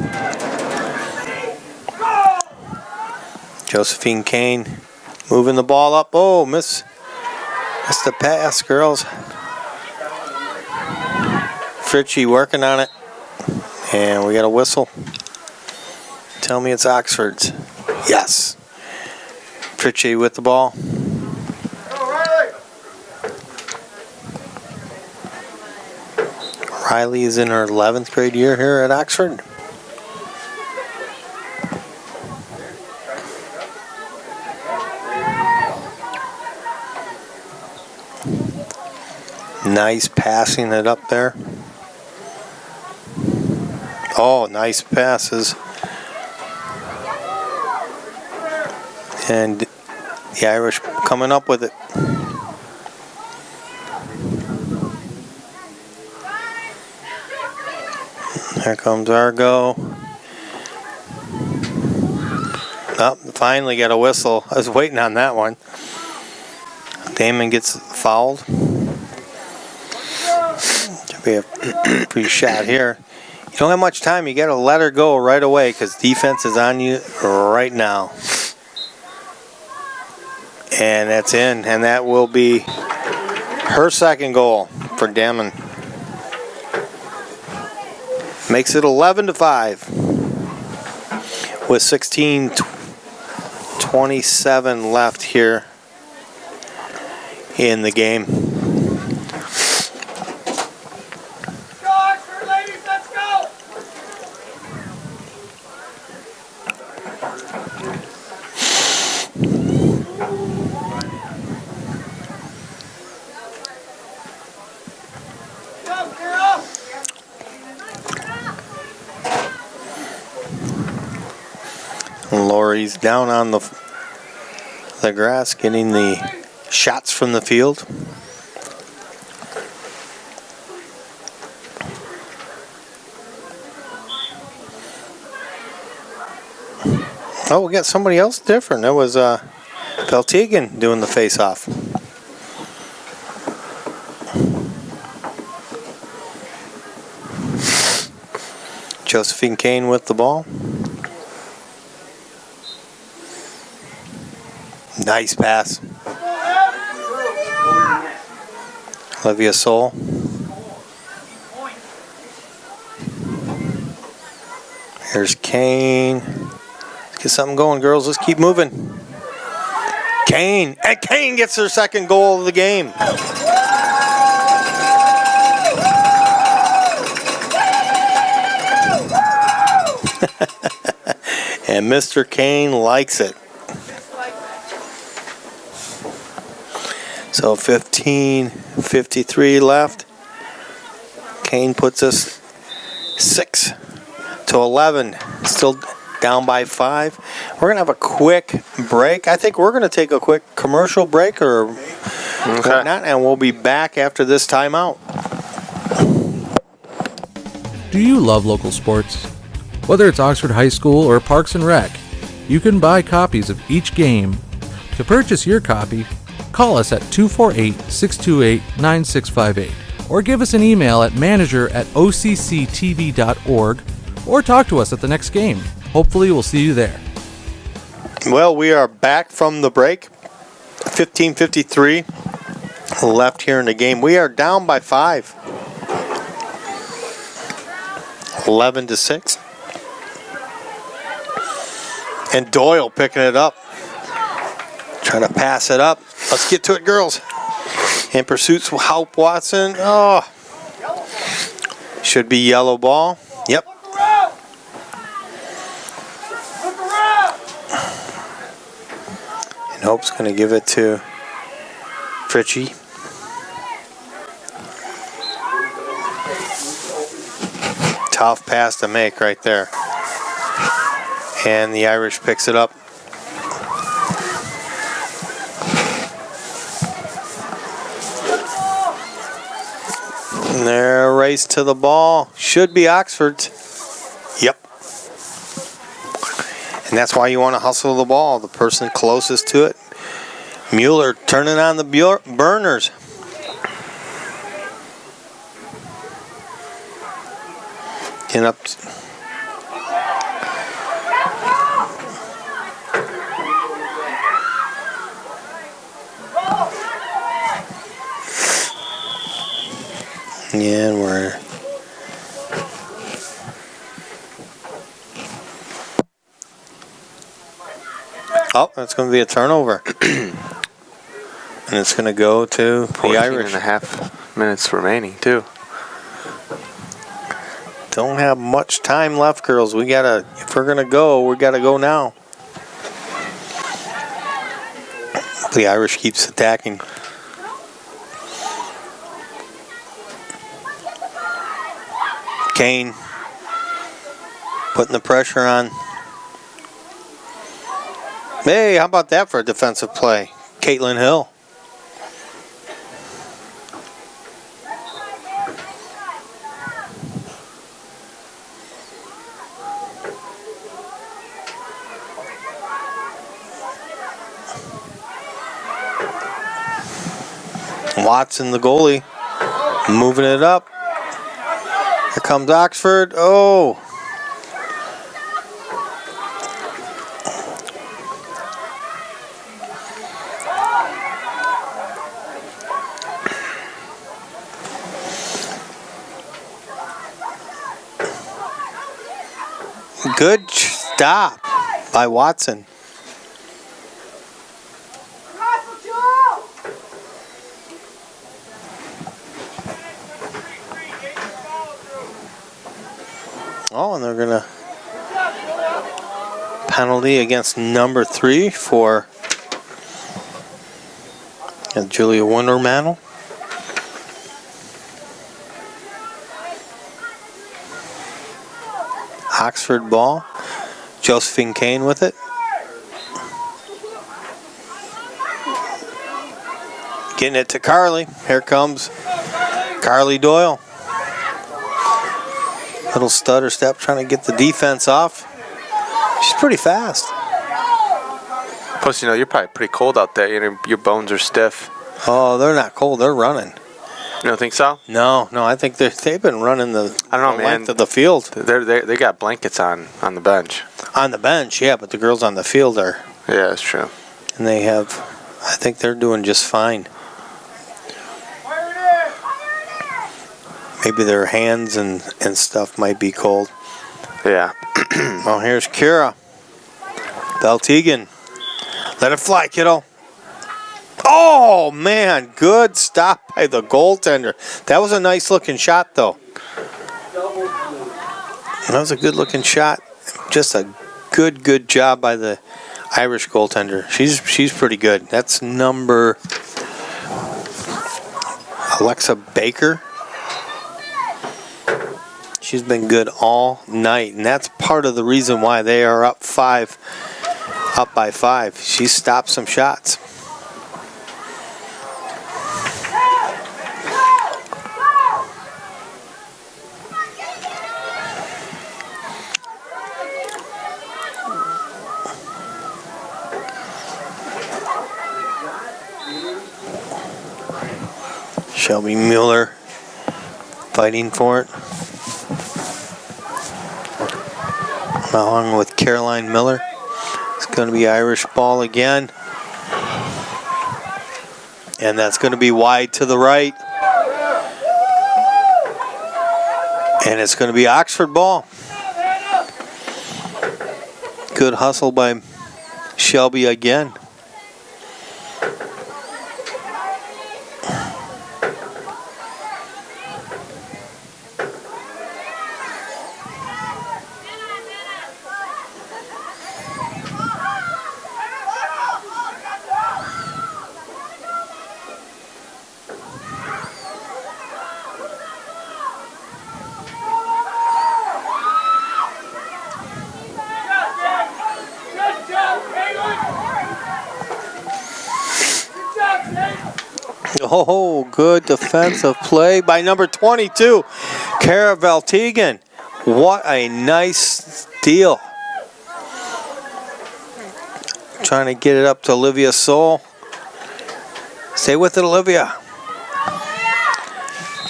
Josephine Kane moving the ball up. Oh, missed the pass, girls. Fritchie working on it. And we got a whistle. Tell me it's Oxford's. Yes. Fritchie with the ball. Riley is in her 11th grade year here at Oxford. Nice passing it up there. Oh, nice passes. And the Irish coming up with it. Here comes Argo. Oh, finally got a whistle. I was waiting on that one. Damon gets fouled. Could be a pretty shot here. You don't have much time. You got to let her go right away because defense is on you right now. And that's in. And that will be her second goal for Damon. Makes it 11-5 with 16:27 left here in the game. Go, Oxford ladies, let's go! Go, girl! Lori's down on the grass getting the shots from the field. Oh, we got somebody else different. That was Peltegan doing the face-off. Josephine Kane with the ball. Nice pass. Olivia Soul. Here's Kane. Let's get something going, girls. Let's keep moving. Kane. And Kane gets her second goal of the game. And Mr. Kane likes it. So 15:53 left. Kane puts us 6-11. Still down by 5. We're going to have a quick break. I think we're going to take a quick commercial break or whatnot, and we'll be back after this timeout. Do you love local sports? Whether it's Oxford High School or Parks and Rec, you can buy copies of each game. To purchase your copy, call us at 248-628-9658 or give us an email at manager@occtv.org or talk to us at the next game. Hopefully we'll see you there. Well, we are back from the break. 15:53 left here in the game. We are down by 5. 11-6. And Doyle picking it up. Trying to pass it up. Let's get to it, girls. In pursuits will help Watson. Oh. Should be yellow ball. Yep. And Hope's going to give it to Fritchie. Tough pass to make right there. And the Irish picks it up. And their race to the ball should be Oxford's. Yep. And that's why you want to hustle the ball. The person closest to it. Mueller turning on the burners. Getting up. Yeah, and we're that's going to be a turnover. And it's going to go to the Irish. 14.5 minutes remaining, too. Don't have much time left, girls. We gotta, if we're gonna go, we gotta go now. The Irish keeps attacking. Kane putting the pressure on. Hey, how about that for a defensive play? Caitlin Hill. Watson, the goalie, moving it up. Here comes Oxford. Oh. Good stop by Watson. Oh, and they're going to penalty against number 3 for Julia Wundermantel. Oxford ball. Josephine Kane with it. Getting it to Carly. Here comes Carly Doyle. Little stutter step trying to get the defense off. She's pretty fast. Plus, you know, you're probably pretty cold out there. Your bones are stiff. Oh, they're not cold. They're running. You don't think so? No, I think they've been running the length of the field. They got blankets on the bench. On the bench, yeah, but the girls on the field are. Yeah, that's true. And they have, I think they're doing just fine. Maybe their hands and stuff might be cold. Yeah. Well, here's Kira. Beltegan. Let it fly, kiddo. Oh, man. Good stop by the goaltender. That was a nice looking shot, though. That was a good looking shot. Just a good job by the Irish goaltender. She's pretty good. That's number Alexa Baker. She's been good all night, and that's part of the reason why they are up by 5. She stopped some shots. Shelby Mueller fighting for it. Along with Caroline Miller. It's going to be Irish ball again. And that's going to be wide to the right. And it's going to be Oxford ball. Good hustle by Shelby again. Oh, good defensive play by number 22, Cara Valtegan. What a nice steal. Trying to get it up to Olivia Soul. Stay with it, Olivia.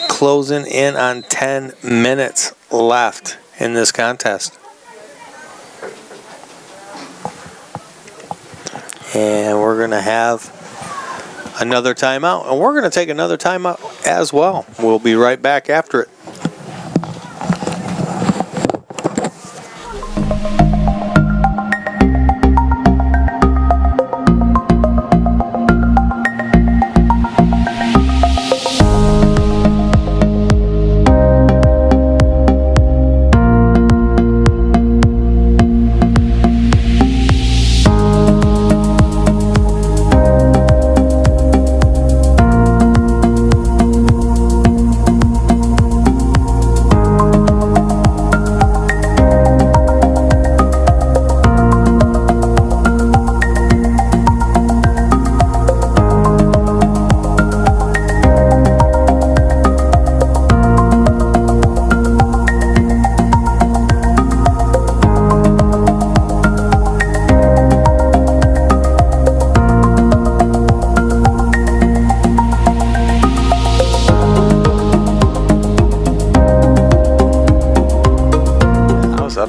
Closing in on 10 minutes left in this contest. And we're going to have another timeout, and we're going to take another timeout as well. We'll be right back after it.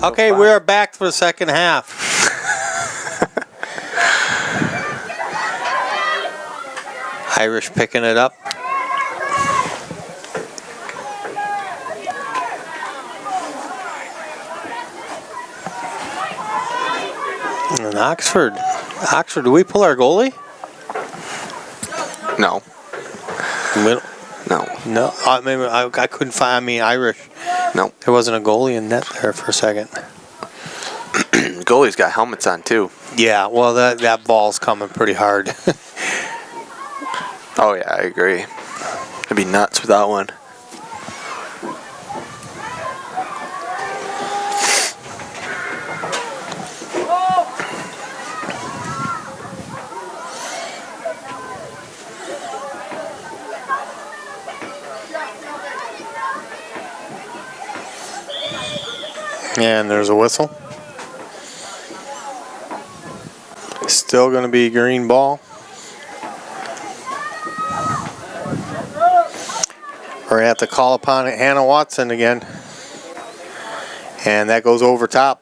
Okay, we're back for the second half. Irish picking it up. And Oxford, do we pull our goalie? No. No. Maybe I couldn't find. I mean, Irish. No. There wasn't a goalie in net there for a second. Goalie's got helmets on too. Yeah, well, that ball's coming pretty hard. Oh yeah, I agree. It'd be nuts without one. And there's a whistle. Still going to be green ball. We're going to have to call upon Hannah Watson again. And that goes over top.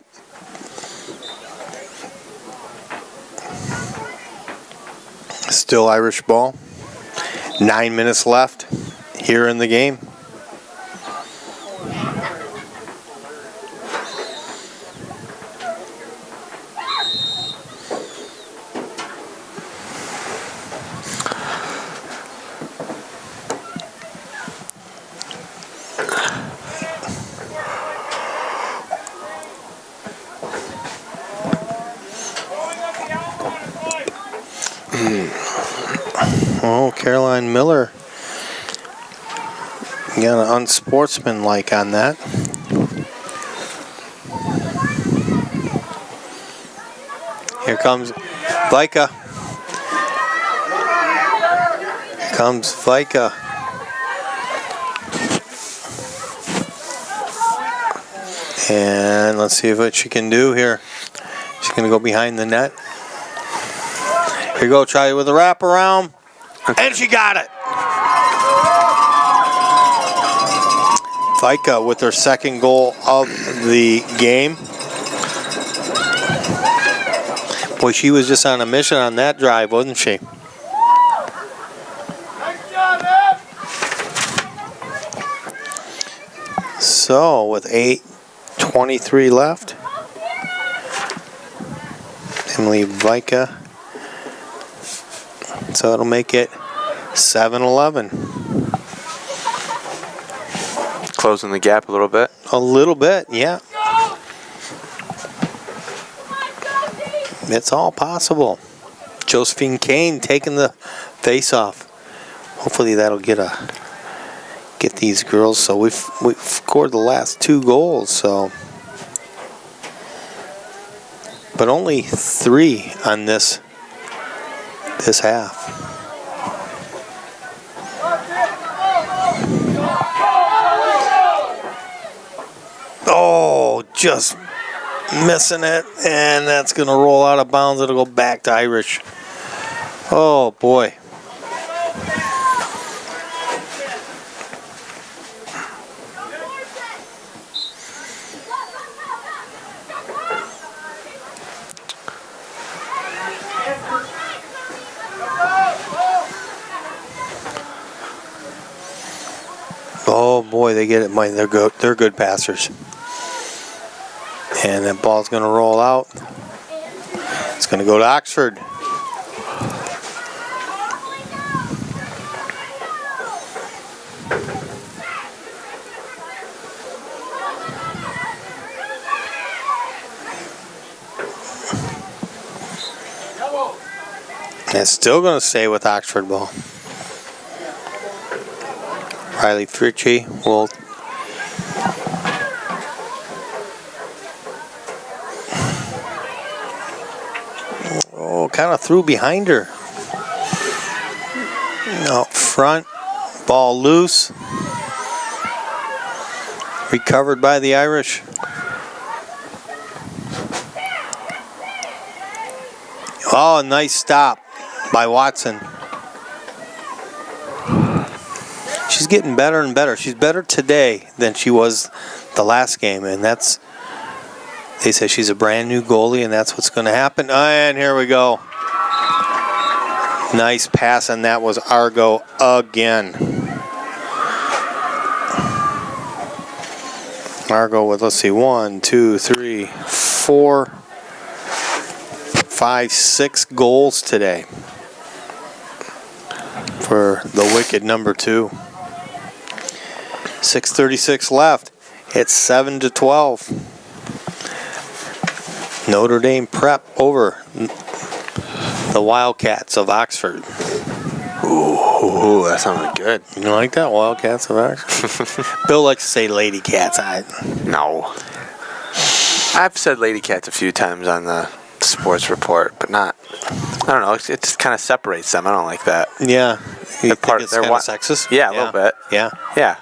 Still Irish ball. 9 minutes left here in the game. Oh, Caroline Miller got an unsportsmanlike on that. Here comes Vika. Here comes Vika. And let's see what she can do here. She's going to go behind the net. Here you go, try it with a wraparound. And she got it. Vika with her second goal of the game. Boy, she was just on a mission on that drive, wasn't she? Nice job, Ed. So, with 8:23 left, Emily Vika. So it'll make it 7-11. Closing the gap a little bit. A little bit, yeah. It's all possible. Josephine Kane taking the face off. Hopefully that'll get these girls. So we've scored the last 2 goals. So, but only 3 on this half. Oh, just missing it, and that's going to roll out of bounds. It'll go back to Irish. Oh, boy. Oh, boy, they get it. They're good passers. And that ball's going to roll out. It's going to go to Oxford. And it's still going to stay with Oxford ball. Riley Fritchie will kind of threw behind her. Out front, ball loose. Recovered by the Irish. Oh, nice stop by Watson. She's getting better and better. She's better today than she was the last game, and they say she's a brand new goalie, and that's what's going to happen. And here we go. Nice pass, and that was Argo again. Argo with, let's see, 1, 2, 3, 4, 5, 6 goals today for the Wicked number 2. 6:36 left. It's 7-12. Notre Dame Prep over the Wildcats of Oxford. Ooh, that sounded good. You like that, Wildcats of Oxford? Bill likes to say Lady Cats. No. I've said Lady Cats a few times on the sports report, but not. I don't know. It just kind of separates them. I don't like that. Yeah. You They're think it's kind of sexist? Yeah, a little bit. Yeah. Yeah.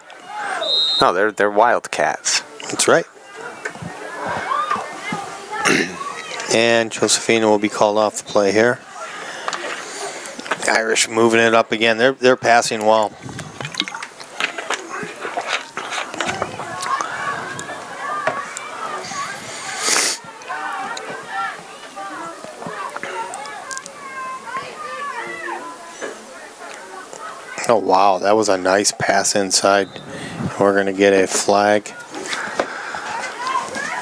No, they're Wildcats. That's right. And Josephina will be called off the play here. Irish moving it up again. They're passing well. Oh, wow. That was a nice pass inside. We're going to get a flag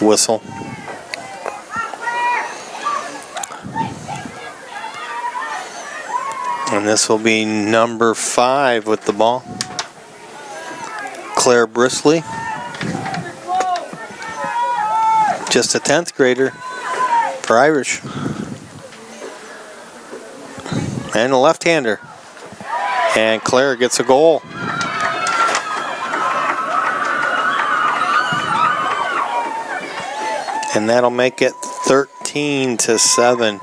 whistle. And this will be number 5 with the ball. Claire Brisley. Just a 10th grader for Irish. And a left-hander. And Claire gets a goal. And that'll make it 13-7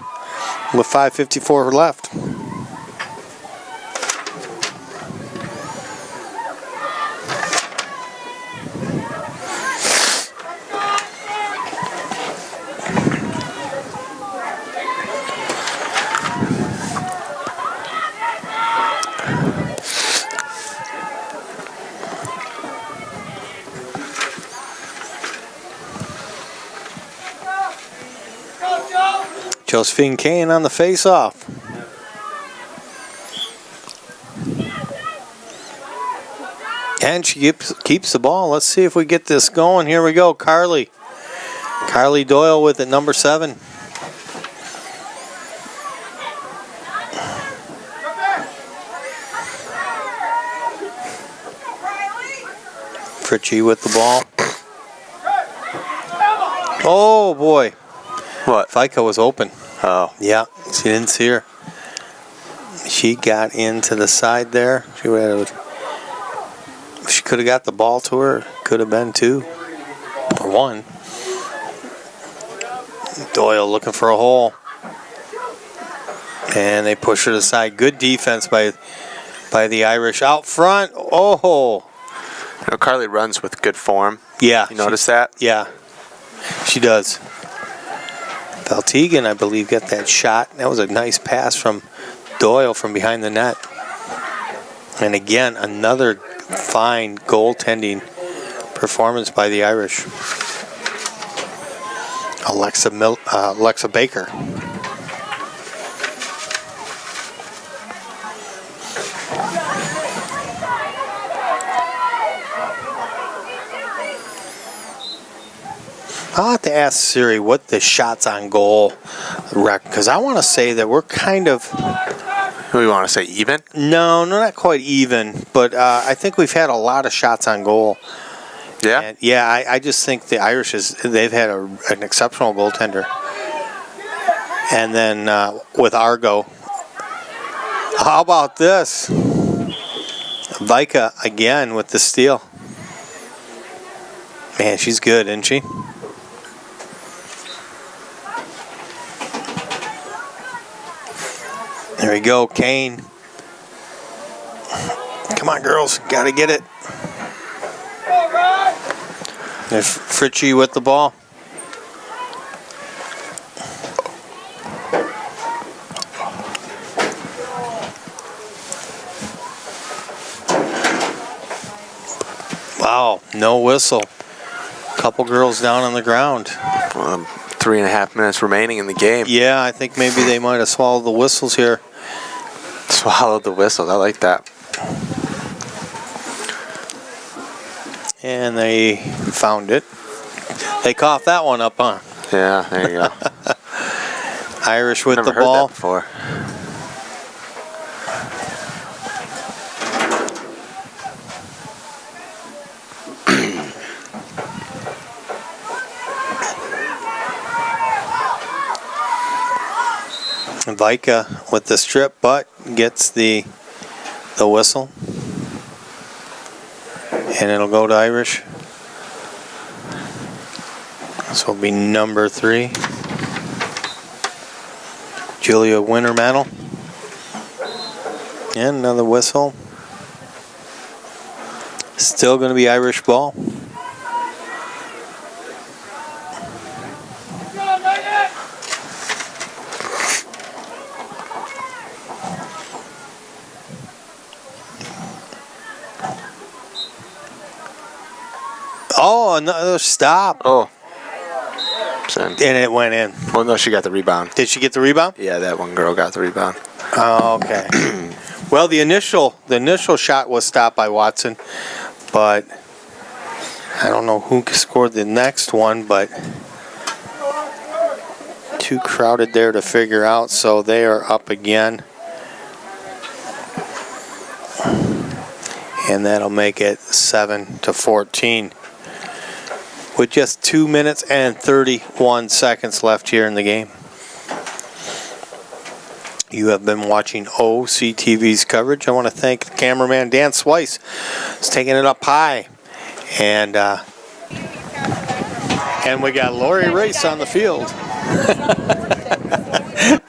with 5:54 left. Josephine Kane on the face-off. And she keeps the ball. Let's see if we get this going. Here we go, Carly. Carly Doyle with it, number 7. Fritchie with the ball. Oh, boy. What? Vika was open. Oh. Yeah, she didn't see her. She got into the side there. She could have got the ball to her. Could have been 2 or 1. Doyle looking for a hole. And they push her to the side. Good defense by the Irish. Out front. Oh. You know, Carly runs with good form. Yeah. You notice that? Yeah. She does. Valtegan, I believe, got that shot. That was a nice pass from Doyle from behind the net. And again, another fine goaltending performance by the Irish. Alexa Baker. I'll have to ask Siri what the shots on goal record, because I want to say that we're kind of... We want to say even? No, not quite even, but I think we've had a lot of shots on goal. Yeah? And I just think the Irish, they've had an exceptional goaltender. And then with Argo, how about this? Vika again with the steal. Man, she's good, isn't she? There we go, Kane. Come on, girls, gotta get it. There's Fritchie with the ball. Wow, no whistle. Couple girls down on the ground. 3.5 minutes remaining in the game. Yeah, I think maybe they might have swallowed the whistles here. Swallowed the whistles. I like that. And they found it. They coughed that one up, huh? Yeah, there you go. Irish with Never the heard ball. that before. Vika with the strip, but gets the whistle. And it'll go to Irish. This will be number 3. Julia Wintermantle. And another whistle. Still going to be Irish ball. Oh, another stop. Oh. And it went in. Well, no, she got the rebound. Did she get the rebound? Yeah, that one girl got the rebound. Oh, okay. Well, the initial shot was stopped by Watson, but I don't know who scored the next one, but too crowded there to figure out, so they are up again. And that'll make it 7-14. With just 2 minutes and 31 seconds left here in the game. You have been watching OCTV's coverage. I want to thank the cameraman Dan Swice. He's taking it up high. And we got Lori Race on the field.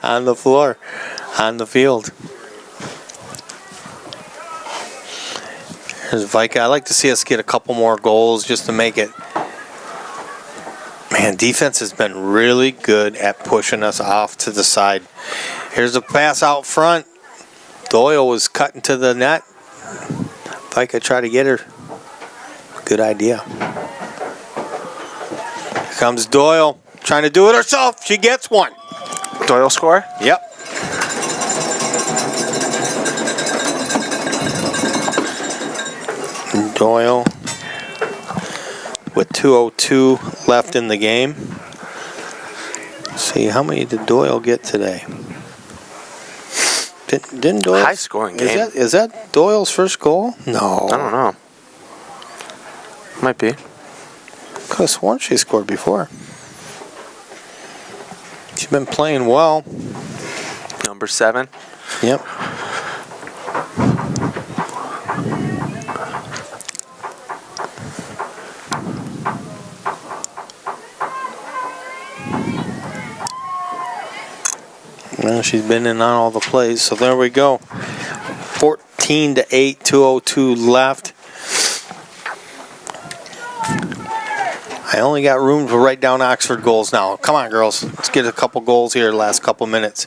On the floor. On the field. There's Vika. I'd like to see us get a couple more goals just to make it. Man, defense has been really good at pushing us off to the side. Here's a pass out front. Doyle was cutting to the net. Vika tried to get her. Good idea. Here comes Doyle trying to do it herself. She gets one. Doyle score? Yep. Doyle with 2:02 left in the game. See, how many did Doyle get today? Didn't Doyle? High scoring game. Is that Doyle's first goal? No. I don't know. Might be. Could have sworn she scored before. She's been playing well. Number 7. Yep. Well, she's been in on all the plays, so there we go. 14-8, 2:02 left. I only got room to write down Oxford goals now. Come on, girls. Let's get a couple goals here the last couple minutes.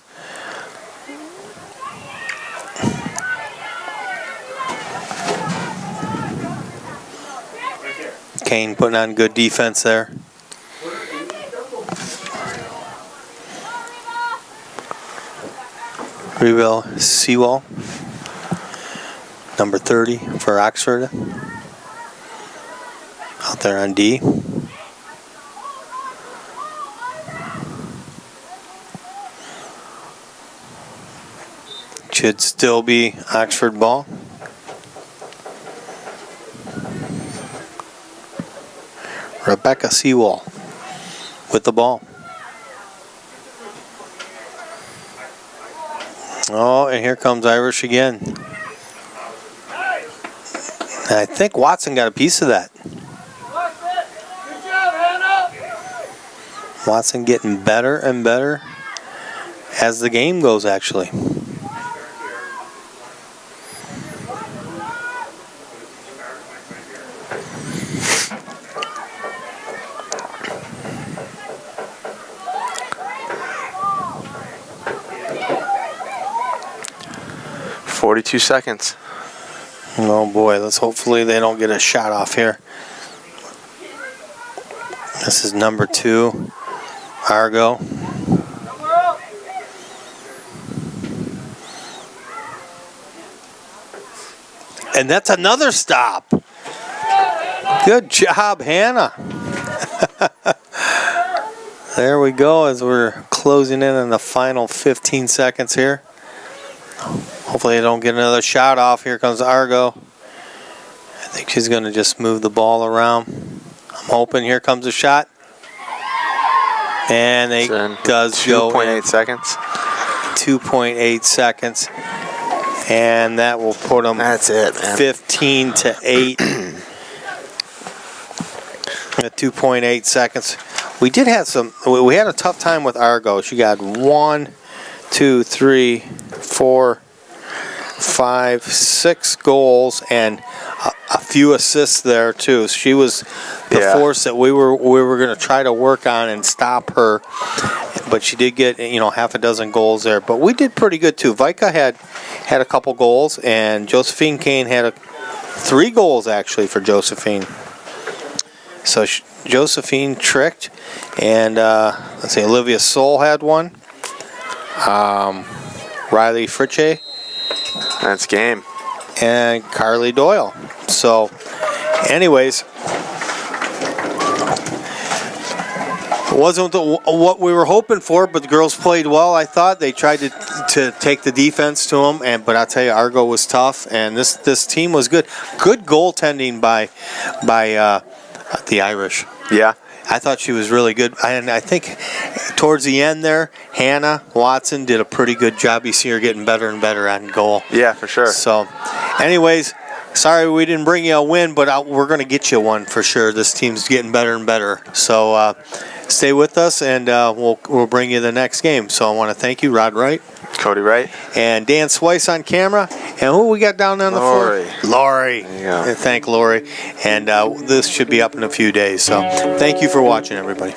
Kane putting on good defense there. Revel Seawall, number 30 for Oxford, out there on D. Should still be Oxford ball. Rebecca Seawall with the ball. Oh, and here comes Irish again. I think Watson got a piece of that. Good job, Hannah. Watson getting better and better as the game goes, actually. $42 seconds. Oh boy, let's hopefully they don't get a shot off here. This is number 2, Argo. And that's another stop. Good job, Hannah. There we go as we're closing in on the final 15 seconds here. Hopefully they don't get another shot off. Here comes Argo. I think she's going to just move the ball around. I'm hoping here comes a shot. And it does go 2.8 seconds. 2.8 seconds. And that will put them That's it, man. 15-8 at 2.8 seconds. We did have we had a tough time with Argo. She got 1, 2, 3, 4, 5, 6 goals and a few assists there too. She was the force that we were going to try to work on and stop her. But she did get half a dozen goals there. But we did pretty good too. Vika had a couple goals, and Josephine Kane had 3 goals actually for Josephine. So Josephine tricked, and let's see, Olivia Soul had one. Riley Fritche. That's game. And Carly Doyle. So, anyways, it wasn't what we were hoping for, but the girls played well. I thought they tried to take the defense to them, but I'll tell you, Argo was tough, and this team was good. Good goaltending by the Irish. Yeah. I thought she was really good, and I think towards the end there, Hannah Watson did a pretty good job. You see her getting better and better on goal. Yeah, for sure. So, anyways, sorry we didn't bring you a win, but we're going to get you one for sure. This team's getting better and better. So, stay with us, and we'll bring you the next game. So I want to thank you, Rod Wright. Cody Wright. And Dan Swice on camera. And who we got down on the floor? Lori. Yeah. And thank Lori. And this should be up in a few days. So thank you for watching, everybody.